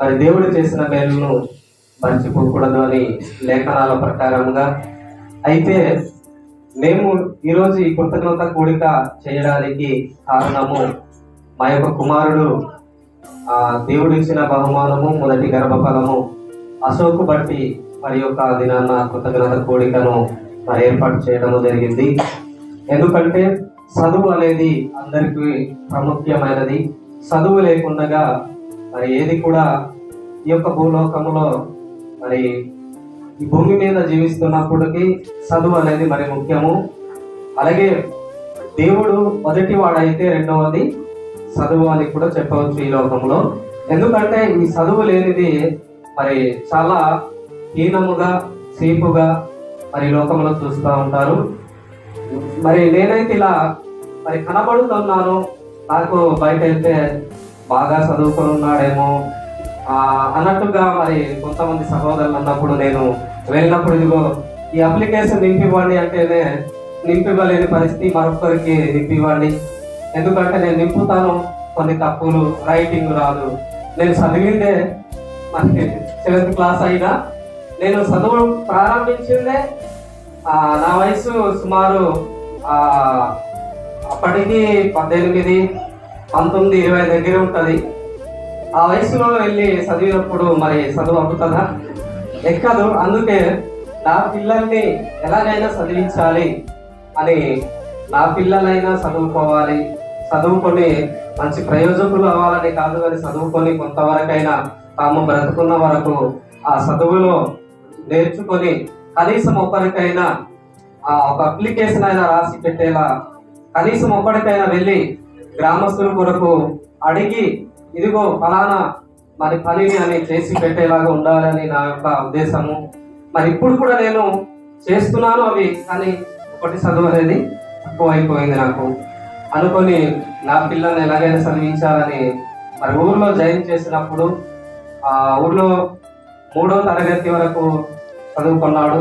మరి దేవుడు చేసిన మేలును మర్చిపోకూడదు అని లేఖనాల ప్రకారంగా. అయితే మేము ఈరోజు ఈ కృతజ్ఞత కూడిక చేయడానికి కారణము మా యొక్క కుమారుడు దేవుడు ఇచ్చిన బహుమానము మొదటి గర్భఫలము అశోక్ బట్టి మరి యొక్క దినాన్న కృతజ్ఞత కూడికను మరి ఏర్పాటు చేయడం జరిగింది. ఎందుకంటే చదువు అనేది అందరికీ ప్రాముఖ్యమైనది. చదువు లేకుండా మరి ఏది కూడా ఈ యొక్క భూలోకంలో మరి ఈ భూమి మీద జీవిస్తున్నప్పటికీ చదువు అనేది మరి ముఖ్యము. అలాగే దేవుడు మొదటి వాడైతే రెండవది చదువు అని కూడా చెప్పవచ్చు ఈ లోకంలో. ఎందుకంటే ఈ చదువు లేనిది మరి చాలా హీనముగా చీపుగా మరి లోకంలో చూస్తూ ఉంటారు. మరి నేనైతే ఇలా మరి కనబడుతున్నాను, నాకు బయట అయితే బాగా చదువుకొని ఉన్నాడేమో అన్నట్టుగా మరి కొంతమంది సహోదరులు అన్నప్పుడు నేను వెళ్ళినప్పుడు ఇదిగో ఈ అప్లికేషన్ నింపివ్వండి అంటేనే నింపివ్వలేని పరిస్థితి, మరొకరికి నింపివ్వండి. ఎందుకంటే నేను నింపుతాను, కొన్ని తప్పులు, రైటింగ్ రాదు. నేను చదివిందే మరి 7th క్లాస్ అయినా నేను చదువు ప్రారంభించిందే నా వయసు సుమారు అప్పటికి 18, 19, 20 దగ్గర ఉంటుంది. ఆ వయసులో వెళ్ళి చదివినప్పుడు మరి చదువు అవుతుందా? ఎక్కదు. అందుకే నా పిల్లల్ని ఎలాగైనా చదివించాలి అని, నా పిల్లలైనా చదువుకోవాలి, చదువుకొని మంచి ప్రయోజకులు అవ్వాలని కాదు, కానీ చదువుకొని కొంతవరకైనా తాము బ్రతుకున్న వరకు ఆ చదువులో నేర్చుకొని కనీసం ఒకరికైనా ఒక అప్లికేషన్ అయినా రాసి పెట్టేలా, కనీసం ఒకరికైనా వెళ్ళి గ్రామస్తుల కొరకు అడిగి ఇదిగో ఫలానా మరి పనిని అని చేసి పెట్టేలాగా ఉండాలని నా యొక్క ఉద్దేశము. మరి ఇప్పుడు కూడా నేను చేస్తున్నాను అవి, కానీ ఒకటి చదువు అనేది తక్కువ అయిపోయింది నాకు అనుకొని నా పిల్లల్ని ఎలాగైనా చదివించాలని మరి ఊర్లో జాయిన్ చేసినప్పుడు ఊర్లో 3వ తరగతి వరకు చదువుకున్నాడు.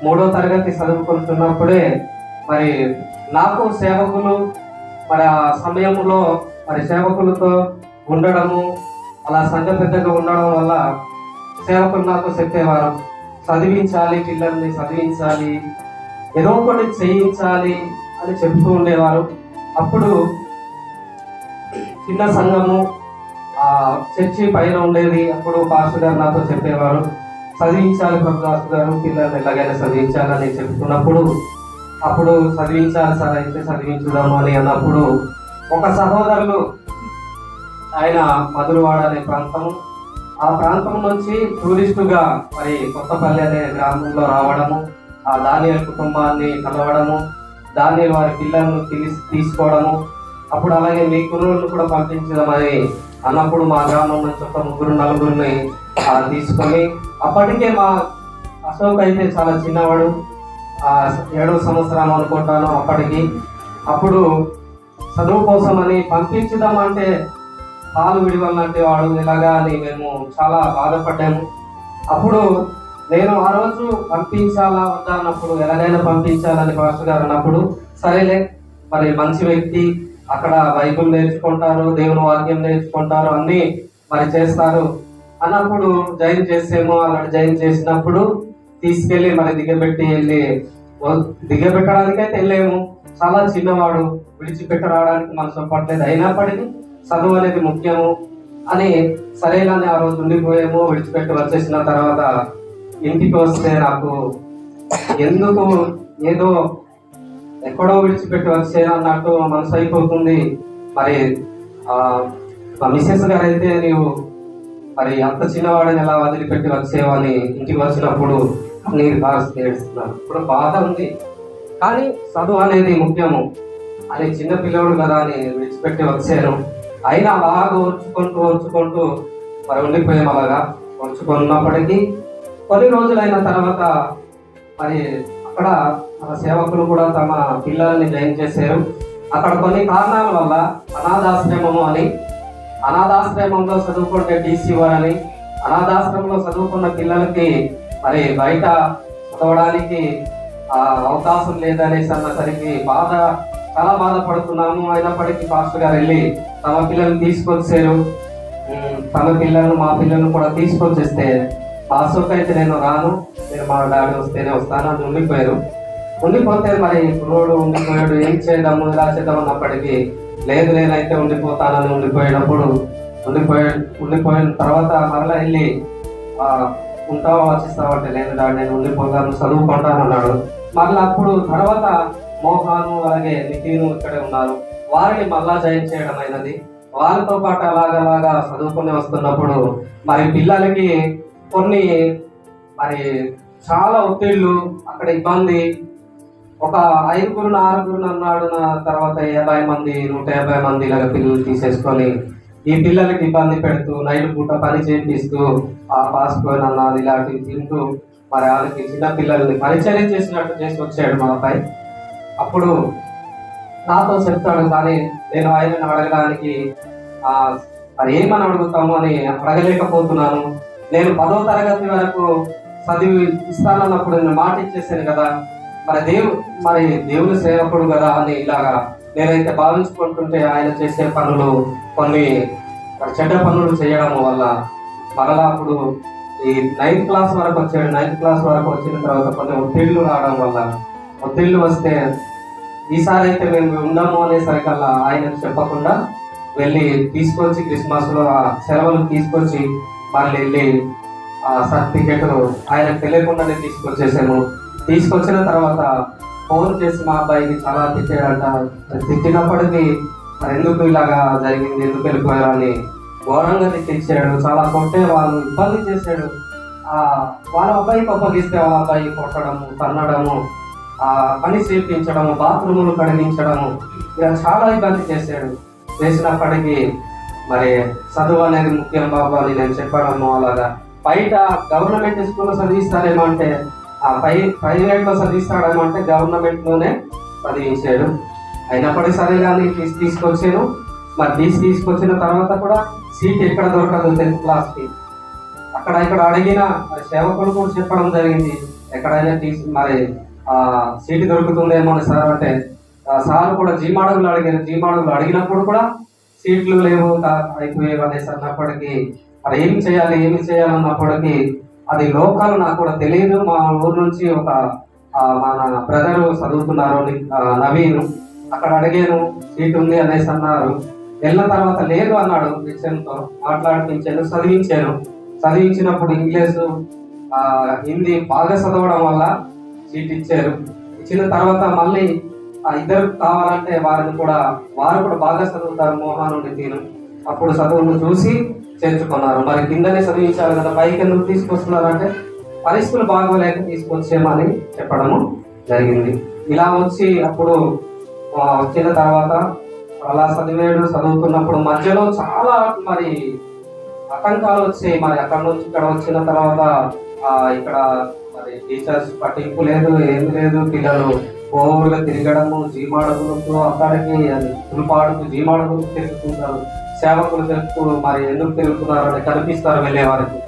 3వ తరగతి చదువుకుంటున్నప్పుడే మరి నాకు సేవకులు మరి ఆ సమయంలో మరి సేవకులతో ఉండడము, అలా సంఘ పెద్దగా ఉండడం వల్ల సేవకులు నాకు చెప్పేవారు, చదివించాలి, పిల్లల్ని చదివించాలి, ఏదో ఒకటి చేయించాలి అని చెప్తూ ఉండేవారు. అప్పుడు చిన్న సంఘము చర్చి పైన ఉండేది. అప్పుడు పాస్టర్ గారు నాతో చెప్పేవారు, చదివించాలి ప్రభుదాసు గారు, పిల్లల్ని ఎలాగైనా చదివించాలని చెప్తున్నప్పుడు అప్పుడు చదివించాలి సార్, అయితే చదివించుదాము అని అన్నప్పుడు ఒక సహోదరులు ఆయన మధురవాడ అనే ప్రాంతము, ఆ ప్రాంతం నుంచి టూరిస్టుగా మరి కొత్తపల్లి అనే గ్రామంలో రావడము, ఆ దానియల్ కుటుంబాన్ని కలవడము, దానియల్ వారి పిల్లలను తీసుకోవడము, అప్పుడు అలాగే మీ కుర్రోళ్ళు కూడా పంపించడమని అన్నప్పుడు మా గ్రామం నుంచి ఒక 3, 4 తీసుకొని, అప్పటికే మా అశోక్ అయితే చాలా చిన్నవాడు, 7వ సంవత్సరం అనుకుంటాను అప్పటికి. అప్పుడు చదువు కోసం అని పంపించుదామంటే పాలు విడివల్లంటే వాడు ఇలాగా అని మేము చాలా బాధపడ్డాము. అప్పుడు నేను ఆ రోజు పంపించాలా వద్దా అన్నప్పుడు, ఎలాగైనా పంపించాలని పాస్టర్ గారు అన్నప్పుడు, సరేలే మరి మంచి వ్యక్తి, అక్కడ బైబిల్ నేర్చుకుంటారు, దేవుని వాక్యం నేర్చుకుంటారు, అన్నీ మరి చేస్తారు అన్నప్పుడు జాయిన్ చేసేమో. అలా జాయిన్ చేసినప్పుడు తీసుకెళ్ళి మరి దిగబెట్టడానికైతే వెళ్ళేము. చాలా చిన్నవాడు, విడిచిపెట్ట రావడానికి మనసు పట్టలేదు. అయినప్పటికీ చదువు అనేది ముఖ్యము అని సరేనని ఆ రోజు ఉండిపోయాము. విడిచిపెట్టి వచ్చేసిన తర్వాత ఇంటికి వస్తే నాకు ఎందుకు ఏదో ఎక్కడో విడిచిపెట్టి వచ్చేనా అన్నట్టు మనసు అయిపోతుంది. మరి మా మిస్సెస్ గారు అయితే, నీవు మరి అంత చిన్నవాడిని ఎలా వదిలిపెట్టి వచ్చేవని ఇంటికి వచ్చినప్పుడు నీరు కాల్సి ఏడుస్తున్నాను. ఇప్పుడు బాధ ఉంది, కానీ చదువు అనేది ముఖ్యము అని చిన్న పిల్లవాడు కదా అని విడిచిపెట్టి వచ్చాను. అయినా అలాగా ఓర్చుకుంటూ మరి ఉండిపోయాము. అలాగా ఓర్చుకున్నప్పటికీ కొన్ని రోజులైన తర్వాత మరి అక్కడ మన సేవకులు కూడా తమ పిల్లల్ని జాయిన్ చేశారు. అక్కడ కొన్ని కారణాల వల్ల అనాథాశ్రమము అని, అనాథాశ్రమంలో చదువుకుంటే DC1 అని, అనాథాశ్రమంలో చదువుకున్న పిల్లలకి మరి బయట చదవడానికి అవకాశం లేదనేసి అన్నసరికి చాలా బాధపడుతున్నాము. అయినప్పటికీ పాస్టర్ గారు వెళ్ళి తమ పిల్లల్ని తీసుకొచ్చారు. తమ పిల్లలను మా పిల్లలను కూడా తీసుకొచ్చేస్తే పాస్కి అయితే నేను రాను, నేను మా డాడీ వస్తేనే వస్తాను అని ఉండిపోయారు. ఉండిపోతే మరి రోడ్డు ఉండిపోయాడు, ఏం చేద్దాము ఇలా చేద్దాం అన్నప్పటికీ లేదు నేనైతే ఉండిపోతానని ఉండిపోయిన తర్వాత మరలా వెళ్ళి ఉంటావా వచ్చిస్తావా అంటే లేదు డాడీ నేను ఉండిపోతాను చదువుకుంటాను అన్నాడు. మళ్ళీ అప్పుడు తర్వాత మోహాను అలాగే నితిను ఇక్కడే ఉన్నారు, వారిని మళ్ళా జాయిన్ చేయడం అయినది. వాళ్ళతో పాటు అలాగలాగా చదువుకుని వస్తున్నప్పుడు మరి పిల్లలకి కొన్ని మరి చాలా ఒత్తిళ్ళు, అక్కడ ఇబ్బంది. ఒక 5 6 అన్నాడు, తర్వాత 50 మంది 150 మంది ఇలాగ పిల్లలు తీసేసుకొని ఈ పిల్లలకి ఇబ్బంది పెడుతూ నైట్ పూట పని చేపిస్తూ ఆ పాస్పోయిన్ అన్నది ఇలాంటివి తింటూ మరి వాళ్ళకి చిన్న పిల్లల్ని పరిచయం చేసినట్టు చేసి వచ్చాడు మా అబ్బాయి. అప్పుడు నాతో చెప్తాడు, కానీ నేను ఆయనను అడగడానికి మరి ఏమని అడుగుతాము అని అడగలేకపోతున్నాను. నేను 10వ తరగతి వరకు చదివి ఇస్తానన్నప్పుడు నేను మాట ఇచ్చేసాను కదా, మరి దేవుని సేవకుడు కదా అని ఇలాగా నేనైతే భావించుకుంటుంటే ఆయన చేసే పనులు కొన్ని చెడ్డ పనులు చేయడం వల్ల మరలా అప్పుడు ఈ 9th క్లాస్ వరకు వచ్చాడు. 9th క్లాస్ వరకు వచ్చిన తర్వాత కొన్ని ఒత్తిళ్లు రావడం వల్ల ఒత్తిళ్లు వస్తే ఈసారి అయితే మేము ఉండము అనేసరికల్లా ఆయనకు చెప్పకుండా వెళ్ళి తీసుకొచ్చి క్రిస్మస్ లో ఆ సెలవులు తీసుకొచ్చి మళ్ళీ వెళ్ళి ఆ సర్టిఫికెట్ ఆయనకు తెలియకుండానే తీసుకొచ్చేసాము. తీసుకొచ్చిన తర్వాత ఫోన్ చేసి మా అబ్బాయికి చాలా తిట్టాడంట. తిట్టినప్పటికీ మరి ఎందుకు ఇలాగా జరిగింది, ఎందుకు వెళ్ళిపోయారు అని ఘోరంగా తిట్టించాడు. చాలా కొట్టే వాళ్ళు ఇబ్బంది చేశాడు. వాళ్ళ అబ్బాయికి అప్పగిస్తే వాళ్ళ అబ్బాయి కొట్టడము, తన్నడము, పని చేయించడము, బాత్రూములు కడిగించడము, ఇలా చాలా ఇబ్బంది చేశాడు. చేసినప్పటికీ మరి చదువు అనేది ముఖ్యం బాబు అని నేను చెప్పడము. అలాగా బయట గవర్నమెంట్ స్కూల్లో చదివిస్తారేమో అంటే ప్రైవేట్ లో చదివిస్తాడేమో అంటే గవర్నమెంట్ లోనే చదివించాడు. అయినప్పటికీ సరే కానీ తీసుకొచ్చాను. మరి తీసుకొచ్చిన తర్వాత కూడా సీట్ ఎక్కడ దొరకదు 10th క్లాస్కి. అక్కడ ఇక్కడ అడిగిన సేవకులు కూడా చెప్పడం జరిగింది, ఎక్కడైనా మరి సీటు దొరుకుతుందేమో అని సార్ అంటే సార్ కూడా జీమాడుగులు అడిగారు. జీమాడుగులు అడిగినప్పుడు కూడా సీట్లు లేవు, అయిపోయేవి అనేసి అన్నప్పటికీ మరి ఏమి చేయాలన్నప్పటికీ అది లోకాలు నాకు కూడా తెలియదు. మా ఊరు నుంచి ఒక మన బ్రదర్ చదువుతున్నారు నవీన్, అక్కడ అడిగాను సీట్ ఉంది అనేసి అన్నారు. వెళ్ళిన తర్వాత లేదు అన్నాడు. నిశ్చయంతో మాట్లాడిపించాను, చదివించినప్పుడు ఇంగ్లీషు హిందీ బాగా చదవడం వల్ల సీట్ ఇచ్చారు. ఇచ్చిన తర్వాత మళ్ళీ ఇద్దరు కావాలంటే వారు కూడా బాగా చదువుతారు, మోహన్ నితిన్. అప్పుడు చదువును చూసి చేర్చుకున్నారు. మరి కిందనే చదివించారు కదా, పైకి ఎందుకు తీసుకొస్తున్నారు అంటే పరిస్థితులు బాగోలేక తీసుకొచ్చేమని చెప్పడము జరిగింది. ఇలా వచ్చి అప్పుడు వచ్చిన తర్వాత అలా చదువుతున్నప్పుడు మధ్యలో చాలా మరి ఆటంకాలు వచ్చాయి. మరి అక్కడ నుంచి ఇక్కడ వచ్చిన తర్వాత ఇక్కడ మరి టీచర్స్ పట్టింపు లేదు, ఏమి లేదు. పిల్లలు ఓవర్గా తిరగడము, జీమాడుగులకు అక్కడికి తులపాడుకు జీమాడుగులకు తిరుగుతుంటారు. సేవకులు తెలుపు మరి ఎందుకు తిరుగుతున్నారు అని కనిపిస్తారు వెళ్ళే వారికి.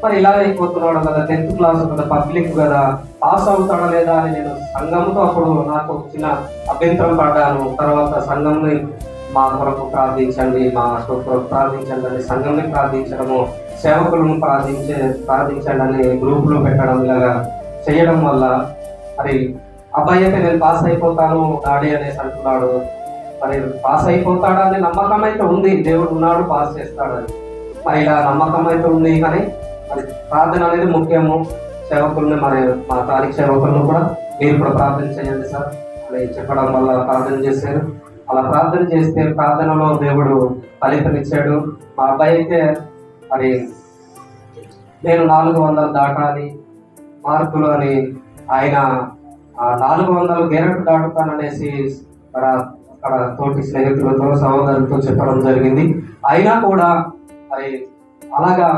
మరి ఇలా అయిపోతున్నాడు కదా, 10th క్లాస్ కదా, పబ్లిక్ కదా, పాస్ అవుతాడా లేదా అని నేను సంఘంతో అప్పుడు నాకు చిన్న అభ్యంతరం పడ్డాను. తర్వాత సంఘంని మా కొరకు ప్రార్థించండి, మా కొరకు ప్రార్థించండి అని సంఘంని ప్రార్థించడము, సేవకులను ప్రార్థించండి అని గ్రూపులో పెట్టడం, ఇలాగా చేయడం వల్ల మరి అబ్బాయి అయితే నేను పాస్ అయిపోతాను డాడీ అనేసి అంటున్నాడు. మరి పాస్ అయిపోతాడా అని నమ్మకం అయితే ఉంది, దేవుడు ఉన్నాడు పాస్ చేస్తాడని. మరి ఇలా నమ్మకం అయితే ఉంది, కానీ మరి ప్రార్థన అనేది ముఖ్యము. సేవకుల్ని మరి మా తారీఖు సేవకులను కూడా మీరు కూడా ప్రార్థన చేయండి సార్ అని చెప్పడం వల్ల ప్రార్థన చేశారు. అలా ప్రార్థన చేస్తే ప్రార్థనలో దేవుడు ఫలితమిచ్చాడు. మా అబ్బాయి అయితే మరి నేను 400 దాటాలి మార్కులు అని ఆయన 400 గేరట్టు దాటుతాననేసి అక్కడ తోటి స్నేహితులతో సహోదరులతో చెప్పడం జరిగింది. అయినా కూడా మరి అలాగా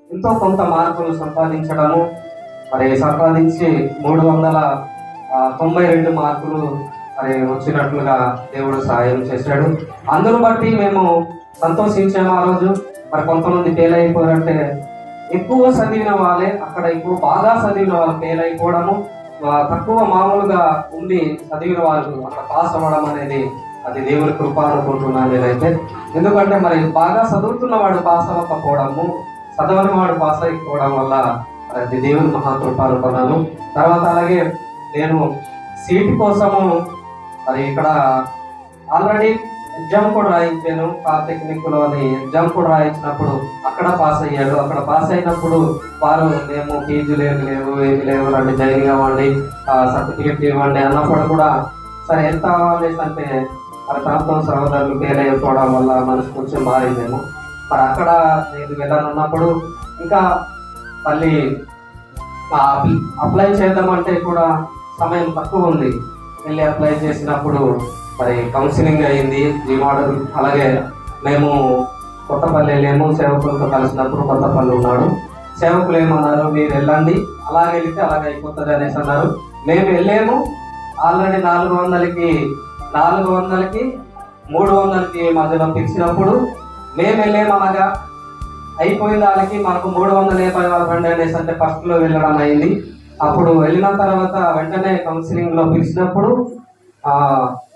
ఎంతో కొంత మార్కులు సంపాదించడము, మరి సంపాదించి 392 మార్కులు మరి వచ్చినట్లుగా దేవుడు సహాయం చేశాడు. అందును బట్టి మేము సంతోషించాము ఆ రోజు. మరి కొంతమంది ఫెయిల్ అయిపోయారంటే ఎక్కువ చదివిన వాళ్ళే, అక్కడ ఎక్కువ బాగా చదివిన వాళ్ళు ఫెయిల్ అయిపోవడము, తక్కువ మామూలుగా ఉండి చదివిన వాళ్ళు అక్కడ పాస్ అవ్వడం అనేది అది దేవుని కృప అనుకుంటున్నాను నేనైతే. ఎందుకంటే మరి బాగా చదువుతున్నవాడు పాస్ అవ్వకపోవడము, చదవని వాడు పాస్ అయిపోవడం వల్ల అది దేవుని మహాకృప అనుకున్నాను. తర్వాత అలాగే నేను సీట్ కోసము మరి ఇక్కడ ఆల్రెడీ ఎగ్జామ్ కూడా రాయించాను. పాలిటెక్నిక్లో అని ఎగ్జామ్ కూడా రాయించినప్పుడు అక్కడ పాస్ అయ్యాడు. అక్కడ పాస్ అయినప్పుడు వారు మేము ఫీజులు ఏమి లేవు రండి జాయిన్ అవ్వండి, సర్టిఫికేట్ ఇవ్వండి అన్నప్పుడు కూడా సరే ఎంత అనేసి అంటే మరి ప్రాంతం సహోదరులు ఫెయిల్ అయిపోవడం వల్ల మనసు కొంచెం మారిందేమో. మరి అక్కడ నేను వెళ్ళనున్నప్పుడు ఇంకా మళ్ళీ అప్లై చేద్దామంటే కూడా సమయం తక్కువ ఉంది. వెళ్ళి అప్లై చేసినప్పుడు మరి కౌన్సిలింగ్ అయింది ఈ మోడల్. అలాగే మేము కొత్తపల్లి వెళ్ళాము, సేవకులతో కలిసినప్పుడు కొత్తపల్లి ఉన్నాడు. సేవకులు ఏమన్నారు, మీరు వెళ్ళండి అలాగే వెళితే అలాగే అయిపోతుంది అనేసి అన్నారు. మేము వెళ్ళాము. ఆల్రెడీ 400కి 300కి మధ్యలో పిలిచినప్పుడు మేము వెళ్ళాము. అలాగా అయిపోయిన దానికి మాకు 350 రండి అనేసి అంటే ఫస్ట్లో వెళ్ళడం అయింది. అప్పుడు వెళ్ళిన తర్వాత వెంటనే కౌన్సిలింగ్లో పిలిచినప్పుడు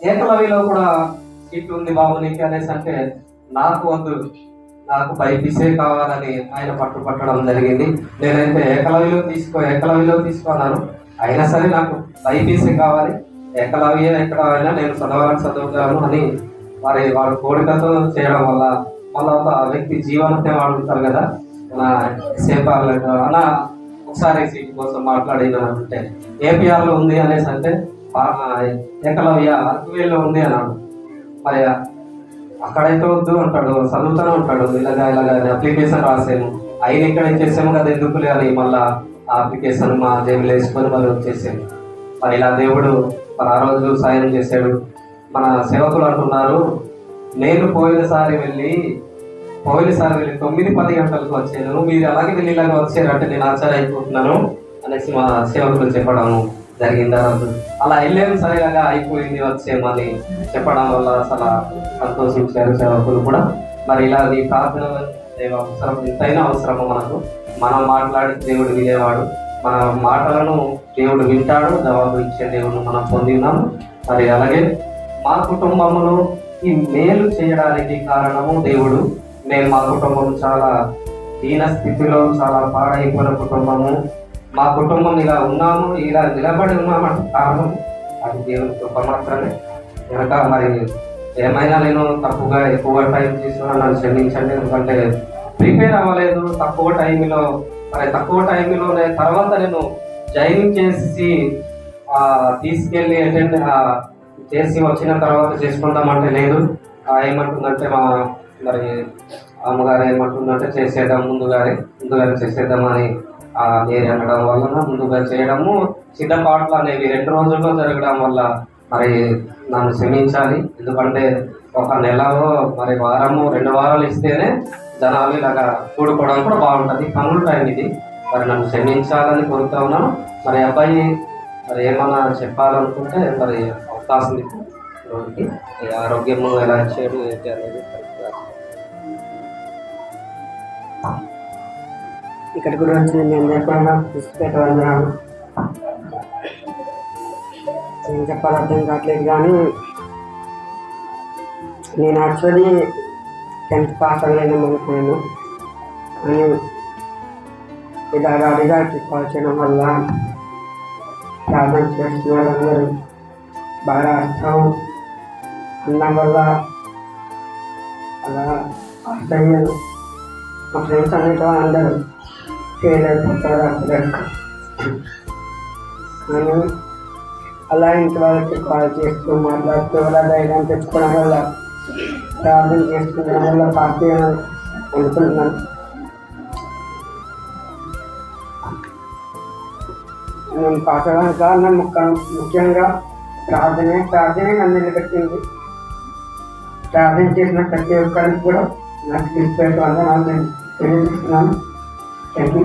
ఏకలవ్యలో కూడా సీట్ ఉంది బాబు నీకు అనేసి అంటే నాకు వద్దు, నాకు బైపీసే కావాలని ఆయన పట్టడం జరిగింది. నేనైతే ఏకలవ్యలో తీసుకున్నాను. అయినా సరే నాకు బైపీసీ కావాలి, ఏకలవ్య ఎక్కడ అయినా నేను చదవగలను అని వాడు కోరికతో చేయడం వల్ల మళ్ళీ ఒక వ్యక్తి జీవనத்தை వాడుతారు కదా మన సేపాలు అలా ఒకసారి సీట్ కోసం మాట్లాడినంటే ఏపీఆర్లో ఉంది అనేసి అంటే ఏకలవ్య అరకువేల్లో ఉంది అన్నాడు. మరి అక్కడైతే వద్దు అంటాడు, చదువుతూనే ఉంటాడు. ఇలాగా అప్లికేషన్ రాసాము, అయిన ఇక్కడ చేసాము కదా ఎందుకులే అని మళ్ళీ ఆ అప్లికేషన్ మా జేబులో వేసుకొని మరి వచ్చేసాము. మరి ఇలా దేవుడు మరి ఆ రోజు సాయం చేశాడు. మన సేవకులు అంటున్నారు, నేను పోయినసారి వెళ్ళి 9-10 గంటలకు వచ్చాను, మీరు అలాగే వెళ్ళి ఇలాగ వచ్చారు అంటే నేను ఆశ్చర్య అయిపోతున్నాను అనేసి మా సేవకులు చెప్పడం జరిగింది. ఆ రోజు అలా వెళ్ళాము, సరిగా అయిపోయింది వచ్చేమని చెప్పడం వల్ల అసలు సంతోషించారు సేవకులు కూడా. మరి ఇలా ఈ ప్రార్థన అవసరం, ఎంతైనా అవసరము మనకు. మనం మాట్లాడి దేవుడు వినేవాడు, మన మాటలను దేవుడు వింటాడు, జవాబు ఇచ్చే దేవుడు మనం పొంది ఉన్నాము. మరి అలాగే మా కుటుంబంలో ఈ మేలు చేయడానికి కారణము దేవుడు. మా కుటుంబం చాలా దీన స్థితిలో, చాలా పాడైపోయిన కుటుంబము. మా కుటుంబం ఇలా ఉన్నాము, ఇలా నిలబడి ఉన్నామంటే కారణం అది దేవుని కృప మాత్రమే. కనుక మరి ఏమైనా నేను తప్పుగా ఎక్కువ టైం తీసుకున్నా నన్ను క్షమించండి. ఎందుకంటే ప్రిపేర్ అవ్వలేదు తక్కువ టైంలోనే. తర్వాత నేను జాయినింగ్ చేసి తీసుకెళ్ళి అటెండ్ చేసి వచ్చిన తర్వాత చేసుకుంటామంటే లేదు. ఏమంటుందంటే మరి అమ్మగారు ఏమంటుందంటే చేసేద్దాం ముందుగానే చేసేద్దామని నేను అనడం వలన ముందుగా చేయడము, సిద్ధపాట్లు అనేవి 2 రోజుల్లో జరగడం వల్ల మరి నన్ను క్షమించాలి. ఎందుకంటే ఒక నెలలో మరి వారము 2 వారాలు ఇస్తేనే జనాలు ఇలాగా కూడుకోవడం కూడా బాగుంటుంది. పనుల టైం ఇది. మరి నన్ను క్షమించాలని కోరుతా ఉన్నాను. మరి అబ్బాయి మరి ఏమన్నా చెప్పాలనుకుంటే మరి అవకాశం ఇస్తుంది. రోజుకి ఆరోగ్యము ఎలా చేయడం ఏంటి అనేది ఇక్కడ కూడా వచ్చింది. నేను ఎప్పుడైనా పుస్తక వందనాలు ఏం చెప్పాలి అర్థం కావట్లేదు. కానీ నేను యాక్చువల్లీ 10th పాస్ అవ్వలేను అనుకున్నాను. అని ఇలా అడిగారికి కాల్ చేయడం వల్ల ప్రార్థన చేస్తున్నారు అందరూ బాగా అర్థం అన్నం వల్ల అలా అర్థమయ్యాను. మా ఫ్రెండ్స్ అనేటి అందరూ ఫెయిల్ అయిపోతారు అక్కడ. కానీ అలా ఇంటి వాళ్ళకి కాల్ చేస్తూ మాట్లాడుతూ అలా ధైర్యం తెచ్చుకోవడం వల్ల, ప్రార్థన చేసుకునే వల్ల పాస్ అనుకుంటున్నాను. నేను పాస్ అవ్వడానికి కారణం ముఖ్యంగా ప్రార్థనే నన్ను నిలబెట్టింది. ప్రార్థన చేసిన ప్రతి ఒక్కరికి కూడా నాకు తీసుకెళ్ళి వల్ల నేను తెలియజేస్తున్నాను. Thank you.